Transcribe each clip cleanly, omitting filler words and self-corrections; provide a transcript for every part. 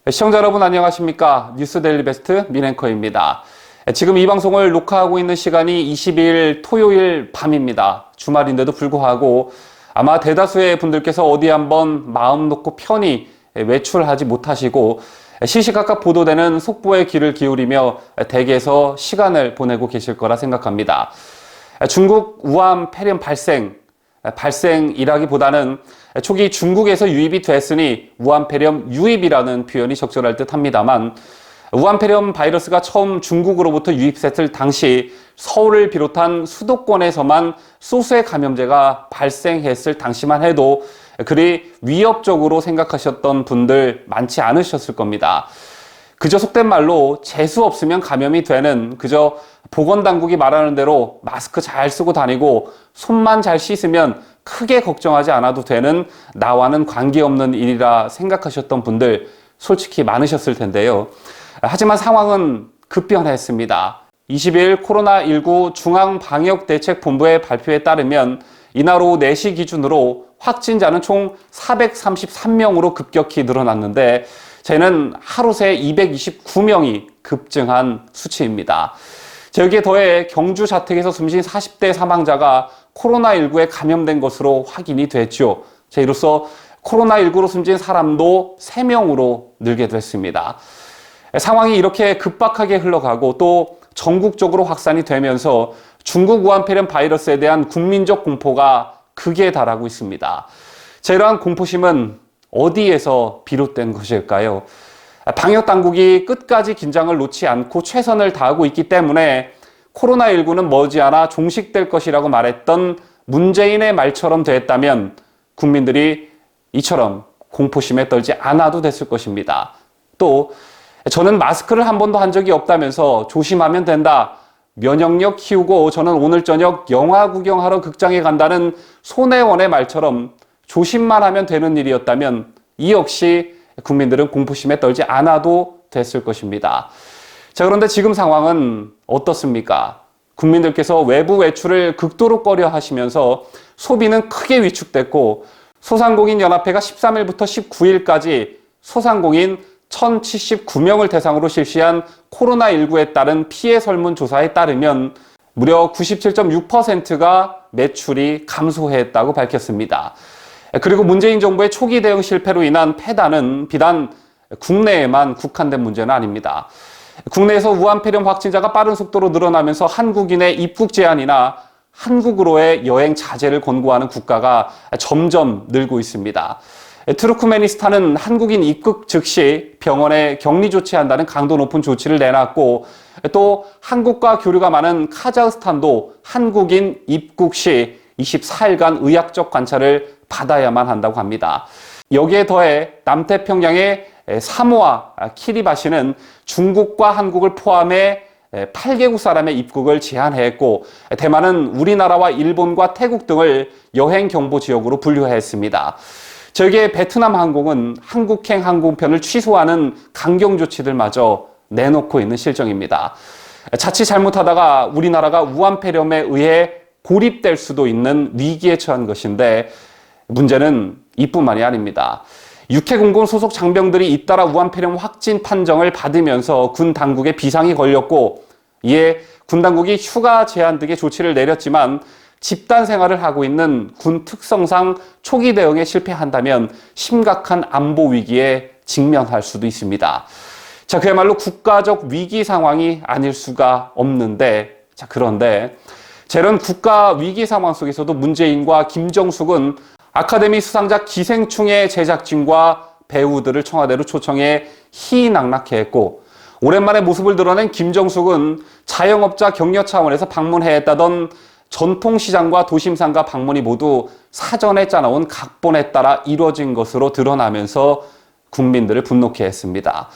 시청자 여러분 안녕하십니까? 뉴스데일리 베스트 민앵커입니다. 지금 이 방송을 녹화하고 있는 시간이 22일 토요일 밤입니다. 주말인데도 불구하고 아마 대다수의 분들께서 어디 한번 마음 놓고 편히 외출하지 못하시고 시시각각 보도되는 속보에 귀를 기울이며 댁에서 시간을 보내고 계실 거라 생각합니다. 중국 우한 폐렴 발생이라기보다는 초기 중국에서 유입이 됐으니 우한 폐렴 유입이라는 표현이 적절할 듯 합니다만, 우한 폐렴 바이러스가 처음 중국으로부터 유입됐을 당시 서울을 비롯한 수도권에서만 소수의 감염자가 발생했을 당시만 해도 그리 위협적으로 생각하셨던 분들 많지 않으셨을 겁니다. 그저 속된 말로 재수 없으면 감염이 되는, 그저 보건당국이 말하는 대로 마스크 잘 쓰고 다니고 손만 잘 씻으면 크게 걱정하지 않아도 되는, 나와는 관계없는 일이라 생각하셨던 분들 솔직히 많으셨을 텐데요. 하지만 상황은 급변했습니다. 20일 코로나19 중앙방역대책본부의 발표에 따르면 이날 오후 4시 기준으로 확진자는 총 433명으로 급격히 늘어났는데, 저희는 하루 새 229명이 급증한 수치입니다. 여기에 더해 경주 자택에서 숨진 40대 사망자가 코로나19에 감염된 것으로 확인이 됐죠. 이로써 코로나19로 숨진 사람도 3명으로 늘게 됐습니다. 상황이 이렇게 급박하게 흘러가고 또 전국적으로 확산이 되면서 중국 우한 폐렴 바이러스에 대한 국민적 공포가 극에 달하고 있습니다. 이러한 공포심은 어디에서 비롯된 것일까요? 방역당국이 끝까지 긴장을 놓지 않고 최선을 다하고 있기 때문에 코로나19는 머지않아 종식될 것이라고 말했던 문재인의 말처럼 됐다면 국민들이 이처럼 공포심에 떨지 않아도 됐을 것입니다. 또 저는 마스크를 한 번도 한 적이 없다면서 조심하면 된다, 면역력 키우고 저는 오늘 저녁 영화 구경하러 극장에 간다는 손혜원의 말처럼 조심만 하면 되는 일이었다면 이 역시 국민들은 공포심에 떨지 않아도 됐을 것입니다. 그런데 지금 상황은 어떻습니까? 국민들께서 외부 외출을 극도로 꺼려 하시면서 소비는 크게 위축됐고, 소상공인연합회가 13일부터 19일까지 소상공인 1,079명을 대상으로 실시한 코로나19에 따른 피해 설문조사에 따르면 무려 97.6%가 매출이 감소했다고 밝혔습니다. 그리고 문재인 정부의 초기 대응 실패로 인한 폐단은 비단 국내에만 국한된 문제는 아닙니다. 국내에서 우한 폐렴 확진자가 빠른 속도로 늘어나면서 한국인의 입국 제한이나 한국으로의 여행 자제를 권고하는 국가가 점점 늘고 있습니다. 투르크메니스탄은 한국인 입국 즉시 병원에 격리 조치한다는 강도 높은 조치를 내놨고, 또 한국과 교류가 많은 카자흐스탄도 한국인 입국 시 24일간 의학적 관찰을 받아야만 한다고 합니다. 여기에 더해 남태평양의 사모아 키리바시는 중국과 한국을 포함해 8개국 사람의 입국을 제한했고, 대만은 우리나라와 일본과 태국 등을 여행 경보 지역으로 분류했습니다. 저기에 베트남 항공은 한국행 항공편을 취소하는 강경 조치들마저 내놓고 있는 실정입니다. 자칫 잘못하다가 우리나라가 우한 폐렴에 의해 고립될 수도 있는 위기에 처한 것인데, 문제는 이뿐만이 아닙니다. 육해공군 소속 장병들이 잇따라 우한 폐렴 확진 판정을 받으면서 군 당국에 비상이 걸렸고, 이에 군 당국이 휴가 제한 등의 조치를 내렸지만 집단 생활을 하고 있는 군 특성상 초기 대응에 실패한다면 심각한 안보 위기에 직면할 수도 있습니다. 그야말로 국가적 위기 상황이 아닐 수가 없는데, 그런데 이런 국가 위기 상황 속에서도 문재인과 김정숙은 아카데미 수상작 기생충의 제작진과 배우들을 청와대로 초청해 희희낙낙해했고, 오랜만에 모습을 드러낸 김정숙은 자영업자 격려 차원에서 방문해했다던 전통시장과 도심상가 방문이 모두 사전에 짜놓은 각본에 따라 이루어진 것으로 드러나면서 국민들을 분노케 했습니다.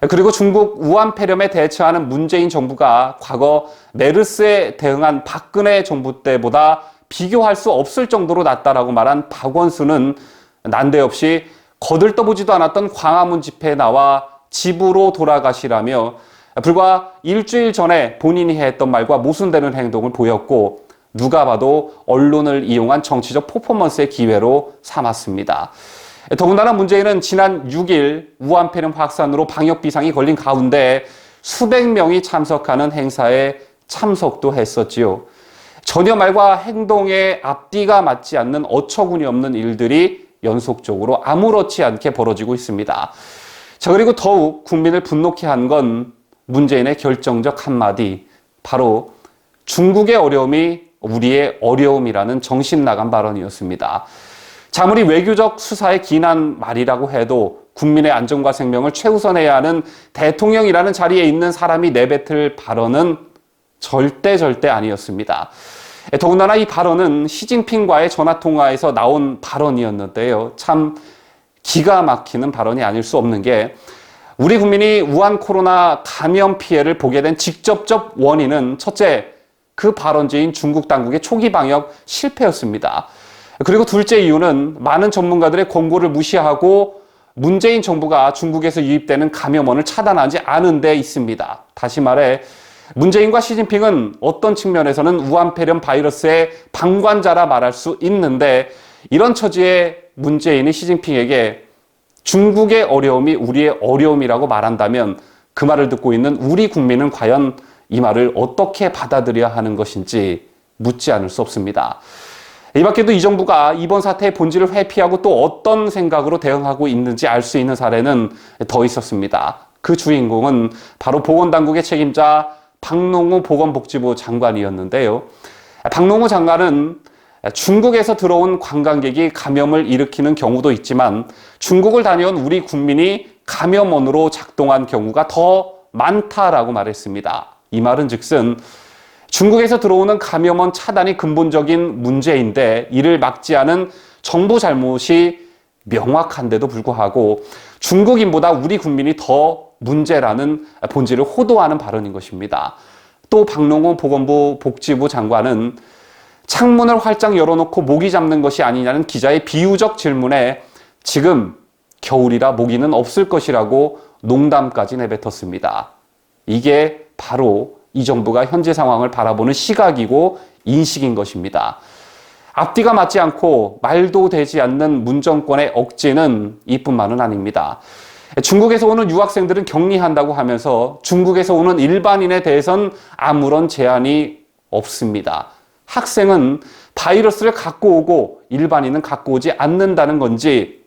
그리고 중국 우한 폐렴에 대처하는 문재인 정부가 과거 메르스에 대응한 박근혜 정부 때보다 비교할 수 없을 정도로 낫다라고 말한 박원순은 난데없이 거들떠보지도 않았던 광화문 집회에 나와 집으로 돌아가시라며 불과 일주일 전에 본인이 했던 말과 모순되는 행동을 보였고, 누가 봐도 언론을 이용한 정치적 퍼포먼스의 기회로 삼았습니다. 더군다나 문재인은 지난 6일 우한폐렴 확산으로 방역 비상이 걸린 가운데 수백 명이 참석하는 행사에 참석도 했었지요. 전혀 말과 행동의 앞뒤가 맞지 않는 어처구니 없는 일들이 연속적으로 아무렇지 않게 벌어지고 있습니다. 자, 그리고 더욱 국민을 분노케 한 건 문재인의 결정적 한마디, 바로 중국의 어려움이 우리의 어려움이라는 정신 나간 발언이었습니다. 아무리 외교적 수사에 기인한 말이라고 해도 국민의 안전과 생명을 최우선해야 하는 대통령이라는 자리에 있는 사람이 내뱉을 발언은 절대 아니었습니다. 더군다나 이 발언은 시진핑과의 전화통화에서 나온 발언이었는데요. 참 기가 막히는 발언이 아닐 수 없는 게, 우리 국민이 우한 코로나 감염 피해를 보게 된 직접적 원인은 첫째, 그 발언지인 중국 당국의 초기 방역 실패였습니다. 그리고 둘째 이유는 많은 전문가들의 권고를 무시하고 문재인 정부가 중국에서 유입되는 감염원을 차단하지 않은 데 있습니다. 다시 말해 문재인과 시진핑은 어떤 측면에서는 우한폐렴 바이러스의 방관자라 말할 수 있는데, 이런 처지에 문재인이 시진핑에게 중국의 어려움이 우리의 어려움이라고 말한다면 그 말을 듣고 있는 우리 국민은 과연 이 말을 어떻게 받아들여야 하는 것인지 묻지 않을 수 없습니다. 이 밖에도 이 정부가 이번 사태의 본질을 회피하고 또 어떤 생각으로 대응하고 있는지 알 수 있는 사례는 더 있었습니다. 그 주인공은 바로 보건당국의 책임자 박농후 보건복지부 장관이었는데요. 박농후 장관은 중국에서 들어온 관광객이 감염을 일으키는 경우도 있지만 중국을 다녀온 우리 국민이 감염원으로 작동한 경우가 더 많다라고 말했습니다. 이 말은 즉슨 중국에서 들어오는 감염원 차단이 근본적인 문제인데 이를 막지 않은 정부 잘못이 명확한데도 불구하고 중국인보다 우리 국민이 더 문제라는 본질을 호도하는 발언인 것입니다. 또 박농후 보건부 복지부 장관은 창문을 활짝 열어놓고 모기 잡는 것이 아니냐는 기자의 비유적 질문에 지금 겨울이라 모기는 없을 것이라고 농담까지 내뱉었습니다. 이게 바로 이 정부가 현재 상황을 바라보는 시각이고 인식인 것입니다. 앞뒤가 맞지 않고 말도 되지 않는 문정권의 억지는 이뿐만은 아닙니다. 중국에서 오는 유학생들은 격리한다고 하면서 중국에서 오는 일반인에 대해선 아무런 제한이 없습니다. 학생은 바이러스를 갖고 오고 일반인은 갖고 오지 않는다는 건지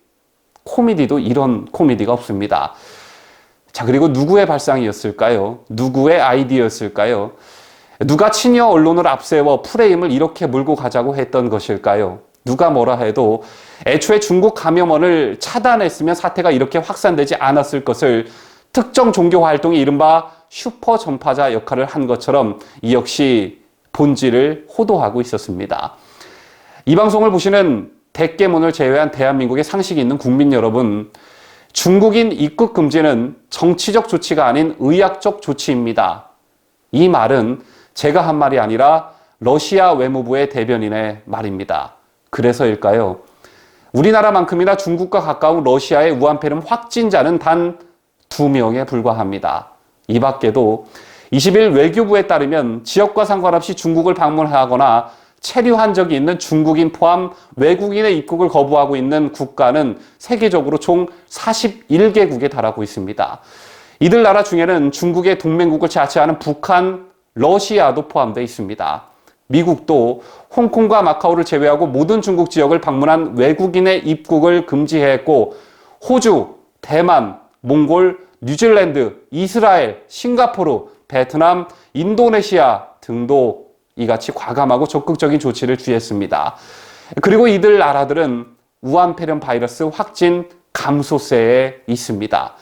코미디도 이런 코미디가 없습니다. 자, 그리고 누구의 발상이었을까요? 누구의 아이디어였을까요? 누가 친여 언론을 앞세워 프레임을 이렇게 몰고 가자고 했던 것일까요? 누가 뭐라 해도 애초에 중국 감염원을 차단했으면 사태가 이렇게 확산되지 않았을 것을 특정 종교 활동이 이른바 슈퍼 전파자 역할을 한 것처럼 이 역시 본질을 호도하고 있었습니다. 이 방송을 보시는 대깨문을 제외한 대한민국의 상식이 있는 국민 여러분, 중국인 입국 금지는 정치적 조치가 아닌 의학적 조치입니다. 이 말은 제가 한 말이 아니라 러시아 외무부의 대변인의 말입니다. 그래서일까요? 우리나라만큼이나 중국과 가까운 러시아의 우한폐렴 확진자는 단 2명에 불과합니다. 이 밖에도 20일 외교부에 따르면 지역과 상관없이 중국을 방문하거나 체류한 적이 있는 중국인 포함 외국인의 입국을 거부하고 있는 국가는 세계적으로 총 41개국에 달하고 있습니다. 이들 나라 중에는 중국의 동맹국을 자치하는 북한, 러시아도 포함되어 있습니다. 미국도 홍콩과 마카오를 제외하고 모든 중국 지역을 방문한 외국인의 입국을 금지했고, 호주, 대만, 몽골, 뉴질랜드, 이스라엘, 싱가포르, 베트남, 인도네시아 등도 이같이 과감하고 적극적인 조치를 취했습니다. 그리고 이들 나라들은 우한폐렴 바이러스 확진 감소세에 있습니다.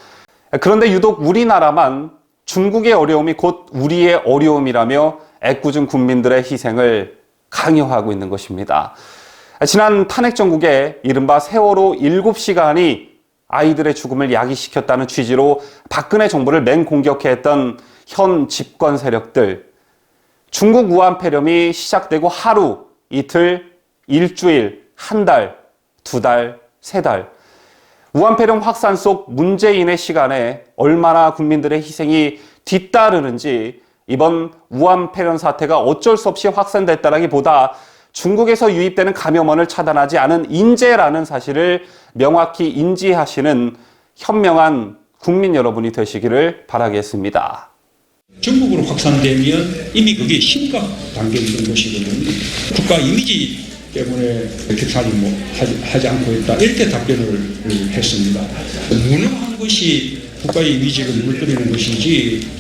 그런데 유독 우리나라만 중국의 어려움이 곧 우리의 어려움이라며 애꿎은 국민들의 희생을 강요하고 있는 것입니다. 지난 탄핵 정국에 이른바 세월호 7시간이 아이들의 죽음을 야기시켰다는 취지로 박근혜 정부를 맹공격했던 현 집권 세력들, 중국 우한폐렴이 시작되고 하루, 이틀, 일주일, 한 달, 2달, 3달, 우한폐렴 확산 속 문재인의 시간에 얼마나 국민들의 희생이 뒤따르는지 이번 우한폐렴 사태가 어쩔 수 없이 확산됐다라기보다 중국에서 유입되는 감염원을 차단하지 않은 인재라는 사실을 명확히 인지하시는 현명한 국민 여러분이 되시기를 바라겠습니다. 전국으로 확산되면 이미 그게 심각 단계에 있는 것이거든요. 국가 이미지 때문에 격사를 하지 않고 있다. 이렇게 답변을 했습니다. 무능한 것이 국가의 이미지를 무너뜨리는 것이지